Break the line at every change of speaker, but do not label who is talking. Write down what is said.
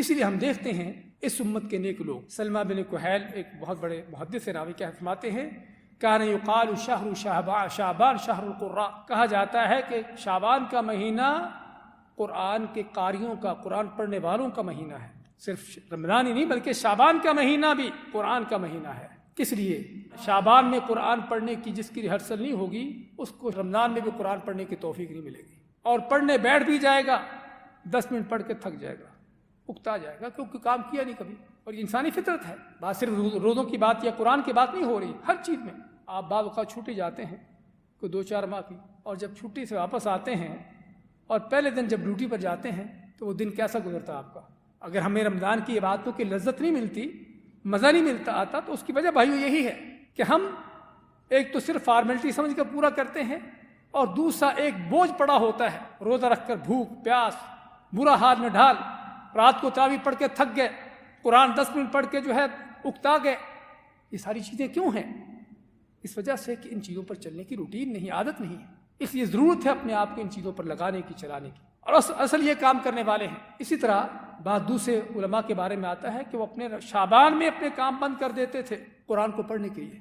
اس لیے ہم دیکھتے ہیں اس امت کے نیک لوگ، سلمہ بن کہیل ایک بہت بڑے محدث راوی کیا فرماتے ہیں، کان یقال شہر شعبان شہر القراء، کہا جاتا ہے کہ شعبان کا مہینہ قرآن کے قاریوں کا، قرآن پڑھنے والوں کا مہینہ ہے۔ صرف رمضان ہی نہیں بلکہ شعبان کا مہینہ بھی قرآن کا مہینہ ہے۔ کس لیے؟ شعبان میں قرآن پڑھنے کی جس کی ریہرسل نہیں ہوگی اس کو رمضان میں بھی قرآن پڑھنے کی توفیق نہیں ملے گی، اور پڑھنے بیٹھ بھی جائے گا 10 منٹ پڑھ کے تھک جائے گا، اکتا جائے گا، کیونکہ کام کیا نہیں کبھی۔ اور یہ انسانی فطرت ہے، بات صرف روزوں کی بات یا قرآن کی بات نہیں ہو رہی، ہر چیز میں۔ آپ بعض اوقات چھٹی جاتے ہیں کوئی 2-4 ماہ کی، اور جب چھٹی سے واپس آتے ہیں اور پہلے دن جب ڈیوٹی پر جاتے ہیں تو وہ دن کیسا گزرتا آپ کا؟ اگر ہمیں رمضان کی عبادتوں کی لذت نہیں ملتی، مزہ نہیں ملتا آتا، تو اس کی وجہ بھائیو یہی ہے کہ ہم ایک تو صرف فارمیلٹی سمجھ کر پورا کرتے ہیں، اور دوسرا ایک بوجھ پڑا ہوتا ہے، روزہ رکھ کر بھوک پیاس برا حال میں ڈھال، رات کو تراویح پڑھ کے تھک گئے، قرآن 10 منٹ پڑھ کے جو ہے اکتا گئے۔ یہ ساری چیزیں کیوں ہیں؟ اس وجہ سے کہ ان چیزوں پر چلنے کی روٹین نہیں، عادت نہیں ہے۔ اس لیے ضرورت ہے اپنے آپ کو ان چیزوں پر لگانے کی، چلانے کی، اور اصل یہ کام کرنے والے ہیں۔ اسی طرح بعض دوسرے علماء کے بارے میں آتا ہے کہ وہ اپنے شعبان میں اپنے کام بند کر دیتے تھے قرآن کو پڑھنے کے لیے،